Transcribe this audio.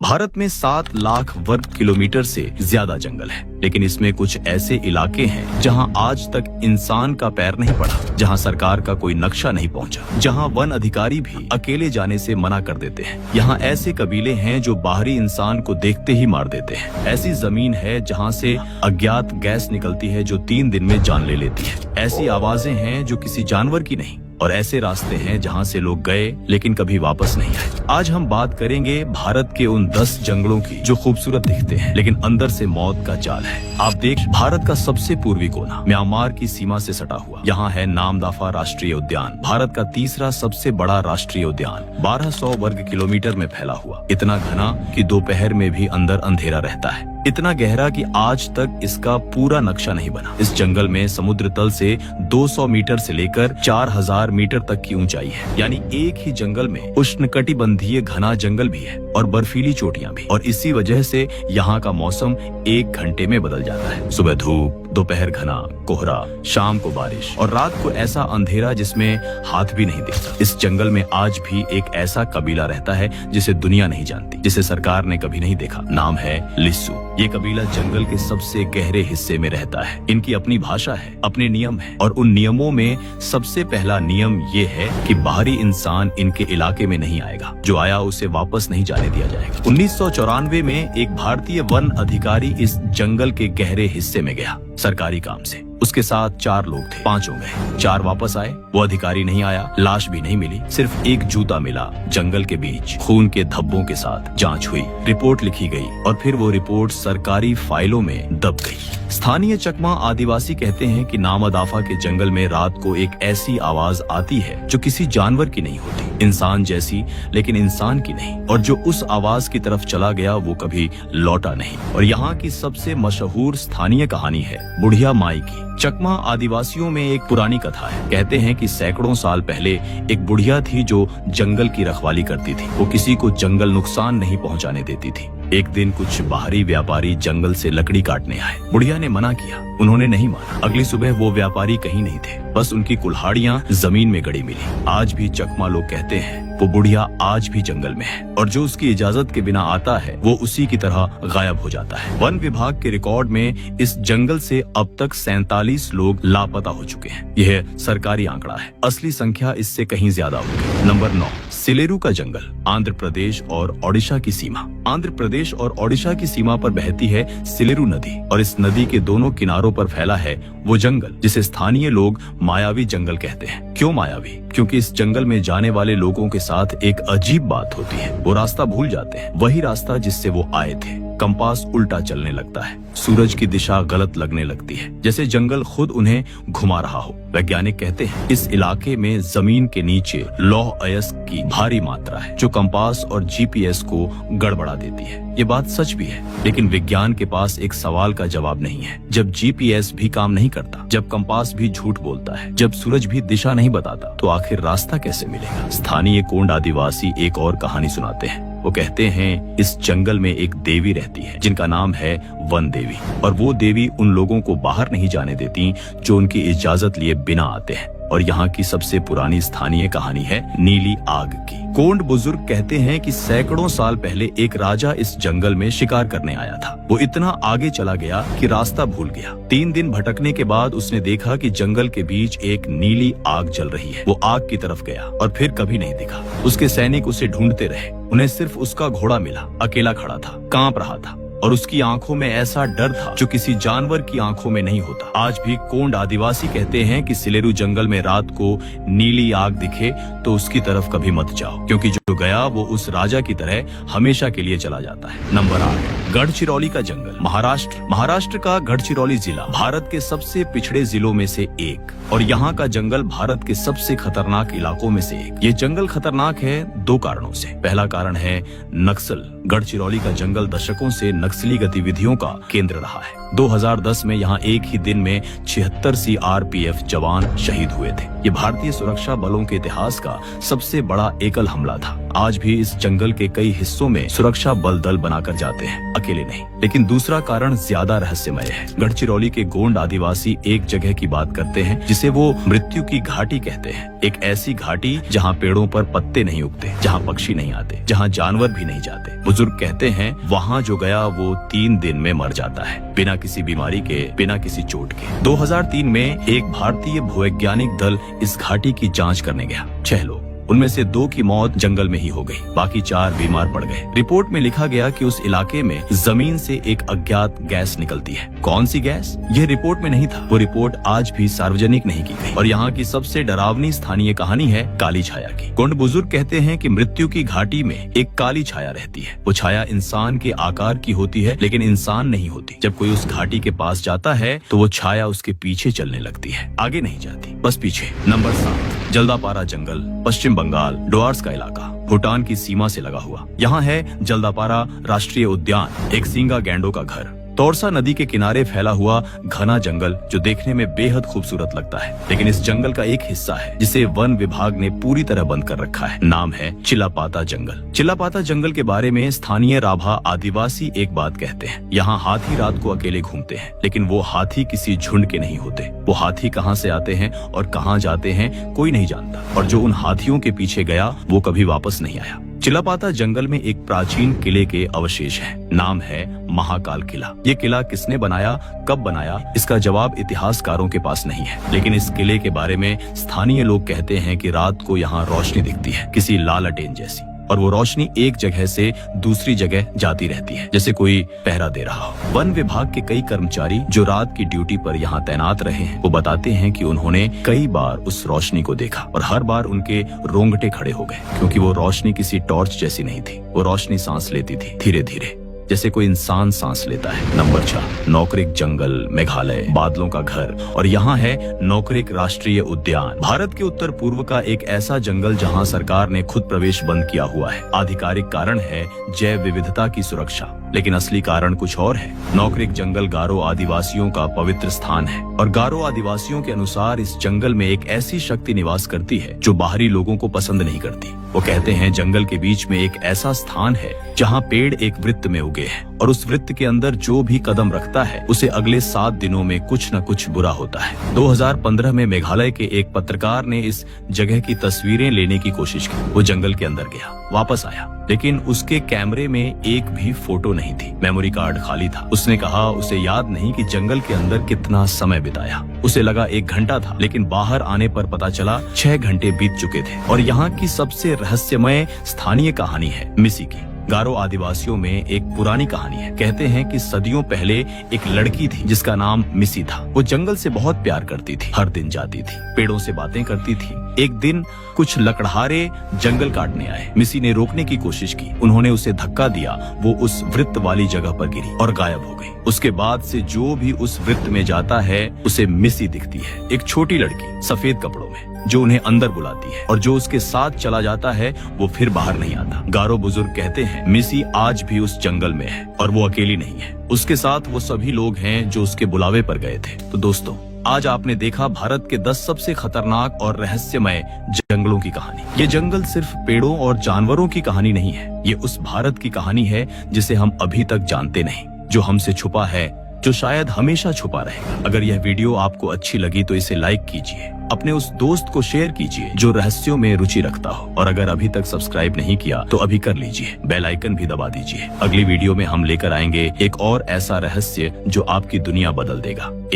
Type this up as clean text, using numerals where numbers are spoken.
भारत में 7 लाख वर्ग किलोमीटर से ज्यादा जंगल है, लेकिन इसमें कुछ ऐसे इलाके हैं जहां आज तक इंसान का पैर नहीं पड़ा, जहां सरकार का कोई नक्शा नहीं पहुंचा, जहां वन अधिकारी भी अकेले जाने से मना कर देते हैं। यहाँ ऐसे कबीले हैं जो बाहरी इंसान को देखते ही मार देते हैं। ऐसी जमीन है जहाँ से अज्ञात गैस निकलती है जो 3 दिन में जान ले लेती है। ऐसी आवाजें हैं जो किसी जानवर की नहीं, और ऐसे रास्ते हैं जहां से लोग गए लेकिन कभी वापस नहीं आए। आज हम बात करेंगे भारत के उन 10 जंगलों की जो खूबसूरत दिखते हैं लेकिन अंदर से मौत का जाल है। आप देख, भारत का सबसे पूर्वी कोना म्यांमार की सीमा से सटा हुआ, यहाँ है नामदफा राष्ट्रीय उद्यान, भारत का तीसरा सबसे बड़ा राष्ट्रीय उद्यान, 1200 वर्ग किलोमीटर में फैला हुआ, इतना घना कि दोपहर में भी अंदर अंधेरा रहता है, इतना गहरा कि आज तक इसका पूरा नक्शा नहीं बना। इस जंगल में समुद्र तल से 200 मीटर से लेकर 4000 मीटर तक की ऊंचाई है, यानी एक ही जंगल में उष्णकटिबंधीय घना जंगल भी है और बर्फीली चोटियां भी। और इसी वजह से यहाँ का मौसम 1 घंटे में बदल जाता है। सुबह धूप, दोपहर घना कोहरा, शाम को बारिश और रात को ऐसा अंधेरा जिसमें हाथ भी नहीं दिखता। इस जंगल में आज भी एक ऐसा कबीला रहता है जिसे दुनिया नहीं जानती, जिसे सरकार ने कभी नहीं देखा। नाम है लिस्सू। ये कबीला जंगल के सबसे गहरे हिस्से में रहता है। इनकी अपनी भाषा है, अपने नियम है, और उन नियमों में सबसे पहला नियम ये है कि बाहरी इंसान इनके इलाके में नहीं आएगा। जो आया उसे वापस नहीं जाने दिया जाएगा। 1994 में एक भारतीय वन अधिकारी इस जंगल के गहरे हिस्से में गया सरकारी काम से। उसके साथ 4 लोग थे, 5 हो गए, 4 वापस आए। वो अधिकारी नहीं आया, लाश भी नहीं मिली, सिर्फ एक जूता मिला जंगल के बीच, खून के धब्बों के साथ। जांच हुई, रिपोर्ट लिखी गई और फिर वो रिपोर्ट सरकारी फाइलों में दब गई। स्थानीय चकमा आदिवासी कहते हैं कि नामदफा के जंगल में रात को एक ऐसी आवाज आती है जो किसी जानवर की नहीं होती, इंसान जैसी लेकिन इंसान की नहीं, और जो उस आवाज की तरफ चला गया वो कभी लौटा नहीं। और यहाँ की सबसे मशहूर स्थानीय कहानी है बुढ़िया माई की। चकमा आदिवासियों में एक पुरानी कथा है। कहते हैं कि सैकड़ों साल पहले एक बुढ़िया थी जो जंगल की रखवाली करती थी। वो किसी को जंगल नुकसान नहीं पहुंचाने देती थी। एक दिन कुछ बाहरी व्यापारी जंगल से लकड़ी काटने आए। बुढ़िया ने मना किया, उन्होंने नहीं माना। अगली सुबह वो व्यापारी कहीं नहीं थे, बस उनकी कुल्हाड़ियां जमीन में गड़ी मिली। आज भी चकमा लोग कहते हैं वो बुढ़िया आज भी जंगल में है, और जो उसकी इजाजत के बिना आता है वो उसी की तरह गायब हो जाता है। वन विभाग के रिकॉर्ड में इस जंगल से अब तक 47 लोग लापता हो चुके हैं। यह सरकारी आंकड़ा है, असली संख्या इससे कहीं ज्यादा होगी। नंबर 9, सिलेरू का जंगल, आंध्र प्रदेश और ओडिशा की सीमा। आंध्र प्रदेश और ओडिशा की सीमा पर बहती है सिलेरू नदी, और इस नदी के दोनों किनारों पर फैला है वो जंगल जिसे स्थानीय लोग मायावी जंगल कहते हैं। क्यों मायावी? क्योंकि इस जंगल में जाने वाले लोगों के साथ एक अजीब बात होती है, वो रास्ता भूल जाते हैं, वही रास्ता जिससे वो आए थे। कंपास उल्टा चलने लगता है, सूरज की दिशा गलत लगने लगती है, जैसे जंगल खुद उन्हें घुमा रहा हो। वैज्ञानिक कहते हैं इस इलाके में जमीन के नीचे लौह अयस्क की भारी मात्रा है जो कंपास और जीपीएस को गड़बड़ा देती है। ये बात सच भी है, लेकिन विज्ञान के पास एक सवाल का जवाब नहीं है। जब जीपीएस भी काम नहीं करता, जब कंपास भी झूठ बोलता है, जब सूरज भी दिशा नहीं बताता, तो आखिर रास्ता कैसे मिलेगा? स्थानीय कोंड आदिवासी एक और कहानी सुनाते हैं। वो कहते हैं इस जंगल में एक देवी रहती है जिनका नाम है वन देवी, और वो देवी उन लोगों को बाहर नहीं जाने देती जो उनकी इजाजत लिए बिना आते हैं। और यहाँ की सबसे पुरानी स्थानीय कहानी है नीली आग की। कोंड बुजुर्ग कहते हैं कि सैकड़ों साल पहले एक राजा इस जंगल में शिकार करने आया था। वो इतना आगे चला गया कि रास्ता भूल गया। 3 दिन भटकने के बाद उसने देखा कि जंगल के बीच एक नीली आग जल रही है। वो आग की तरफ गया और फिर कभी नहीं दिखा। उसके सैनिक उसे ढूंढते रहे, उन्हें सिर्फ उसका घोड़ा मिला, अकेला खड़ा था, कांप रहा था, और उसकी आंखों में ऐसा डर था जो किसी जानवर की आंखों में नहीं होता। आज भी कोंड आदिवासी कहते हैं कि सिलेरू जंगल में रात को नीली आग दिखे तो उसकी तरफ कभी मत जाओ, क्योंकि जो गया वो उस राजा की तरह हमेशा के लिए चला जाता है। नंबर 8, गढ़चिरौली का जंगल, महाराष्ट्र का गढ़चिरौली जिला भारत के सबसे पिछड़े जिलों में से एक, और यहाँ का जंगल भारत के सबसे खतरनाक इलाकों में से एक। ये जंगल खतरनाक है 2 कारणों से। पहला कारण है नक्सल। गढ़चिरौली का जंगल दशकों से नक्सली गतिविधियों का केंद्र रहा है। 2010 में यहाँ एक ही दिन में 76 सीआरपीएफ जवान शहीद हुए थे। ये भारतीय सुरक्षा बलों के इतिहास का सबसे बड़ा एकल हमला था। आज भी इस जंगल के कई हिस्सों में सुरक्षा बल दल बनाकर जाते हैं, अकेले नहीं। लेकिन दूसरा कारण ज्यादा रहस्यमय है। गढ़चिरौली के गोंड आदिवासी एक जगह की बात करते हैं जिसे वो मृत्यु की घाटी कहते हैं। एक ऐसी घाटी जहाँ पेड़ों पर पत्ते नहीं उगते, जहाँ पक्षी नहीं आते, जहाँ जानवर भी नहीं जाते। बुजुर्ग कहते हैं वहाँ जो गया वो 3 दिन में मर जाता है, बिना किसी बीमारी के, बिना किसी चोट के। 2003 में एक भारतीय भूवैज्ञानिक दल इस घाटी की जांच करने गया। 6 लोग, उनमें से 2 की मौत जंगल में ही हो गई, बाकी 4 बीमार पड़ गए। रिपोर्ट में लिखा गया कि उस इलाके में जमीन से एक अज्ञात गैस निकलती है। कौन सी गैस? यह रिपोर्ट में नहीं था। वो रिपोर्ट आज भी सार्वजनिक नहीं की गई। और यहाँ की सबसे डरावनी स्थानीय कहानी है काली छाया की। गोंड बुजुर्ग कहते हैं कि मृत्यु की घाटी में एक काली छाया रहती है। वो छाया इंसान के आकार की होती है, लेकिन इंसान नहीं होती। जब कोई उस घाटी के पास जाता है तो वो छाया उसके पीछे चलने लगती है, आगे नहीं जाती, बस पीछे। नंबर 7, जल्दापारा जंगल, पश्चिम बंगाल, डोआर्स का इलाका, भूटान की सीमा से लगा हुआ। यहाँ है जल्दापारा राष्ट्रीय उद्यान, एक सींगा गैंडों का घर। तोरसा नदी के किनारे फैला हुआ घना जंगल जो देखने में बेहद खूबसूरत लगता है। लेकिन इस जंगल का एक हिस्सा है जिसे वन विभाग ने पूरी तरह बंद कर रखा है। नाम है चिलापाता जंगल। चिलापाता जंगल के बारे में स्थानीय राभा आदिवासी एक बात कहते हैं। यहाँ हाथी रात को अकेले घूमते हैं, लेकिन वो हाथी किसी झुंड के नहीं होते। वो हाथी कहाँ से आते हैं और कहाँ जाते हैं कोई नहीं जानता, और जो उन हाथियों के पीछे गया वो कभी वापस नहीं आया। चिलापाता जंगल में एक प्राचीन किले के अवशेष हैं। नाम है महाकाल किला। ये किला किसने बनाया, कब बनाया, इसका जवाब इतिहासकारों के पास नहीं है। लेकिन इस किले के बारे में स्थानीय लोग कहते हैं कि रात को यहाँ रोशनी दिखती है, किसी लालटेन जैसी, और वो रोशनी एक जगह से दूसरी जगह जाती रहती है, जैसे कोई पहरा दे रहा हो। वन विभाग के कई कर्मचारी जो रात की ड्यूटी पर यहाँ तैनात रहे हैं, वो बताते हैं कि उन्होंने कई बार उस रोशनी को देखा और हर बार उनके रोंगटे खड़े हो गए, क्योंकि वो रोशनी किसी टॉर्च जैसी नहीं थी। वो रोशनी सांस लेती थी, धीरे धीरे, जैसे कोई इंसान सांस लेता है। नंबर 6, नौकरिक जंगल, मेघालय, बादलों का घर, और यहाँ है नौकरिक राष्ट्रीय उद्यान, भारत के उत्तर पूर्व का एक ऐसा जंगल जहाँ सरकार ने खुद प्रवेश बंद किया हुआ है। आधिकारिक कारण है जैव विविधता की सुरक्षा, लेकिन असली कारण कुछ और है। नौकरिक जंगल गारो आदिवासियों का पवित्र स्थान है, और गारो आदिवासियों के अनुसार इस जंगल में एक ऐसी शक्ति निवास करती है जो बाहरी लोगों को पसंद नहीं करती। वो कहते हैं जंगल के बीच में एक ऐसा स्थान है जहाँ पेड़ एक वृत्त में उगे हैं, और उस वृत्त के अंदर जो भी कदम रखता है उसे अगले 7 दिनों में कुछ न कुछ बुरा होता है। 2015 में मेघालय के एक पत्रकार ने इस जगह की तस्वीरें लेने की कोशिश की। वो जंगल के अंदर गया, वापस आया, लेकिन उसके कैमरे में एक भी फोटो नहीं थी। मेमोरी कार्ड खाली था। उसने कहा उसे याद नहीं कि जंगल के अंदर कितना समय बिताया। उसे लगा 1 घंटा था, लेकिन बाहर आने पर पता चला 6 घंटे बीत चुके थे। और यहाँ की सबसे रहस्यमय स्थानीय कहानी है मिसी की। गारो आदिवासियों में एक पुरानी कहानी है। कहते हैं कि सदियों पहले एक लड़की थी जिसका नाम मिसी था। वो जंगल से बहुत प्यार करती थी, हर दिन जाती थी, पेड़ों से बातें करती थी। एक दिन कुछ लकड़हारे जंगल काटने आए। मिसी ने रोकने की कोशिश की, उन्होंने उसे धक्का दिया। वो उस वृत्त वाली जगह पर गिरी और गायब हो गई। उसके बाद से जो भी उस वृत्त में जाता है उसे मिसी दिखती है, एक छोटी लड़की सफेद कपड़ों में, जो उन्हें अंदर बुलाती है, और जो उसके साथ चला जाता है वो फिर बाहर नहीं आता। गारो बुजुर्ग कहते हैं मिसी आज भी उस जंगल में है, और वो अकेली नहीं है। उसके साथ वो सभी लोग हैं जो उसके बुलावे पर गए थे। तो दोस्तों, आज आपने देखा भारत के 10 सबसे खतरनाक और रहस्यमय जंगलों की कहानी। ये जंगल सिर्फ पेड़ों और जानवरों की कहानी नहीं है, ये उस भारत की कहानी है जिसे हम अभी तक जानते नहीं, जो हमसे छुपा है, जो शायद हमेशा छुपा रहेगा। अगर यह वीडियो आपको अच्छी लगी तो इसे लाइक कीजिए, अपने उस दोस्त को शेयर कीजिए जो रहस्यों में रुचि रखता हो, और अगर अभी तक सब्सक्राइब नहीं किया तो अभी कर लीजिए, बेल आइकन भी दबा दीजिए। अगली वीडियो में हम लेकर आएंगे एक और ऐसा रहस्य जो आपकी दुनिया बदल देगा।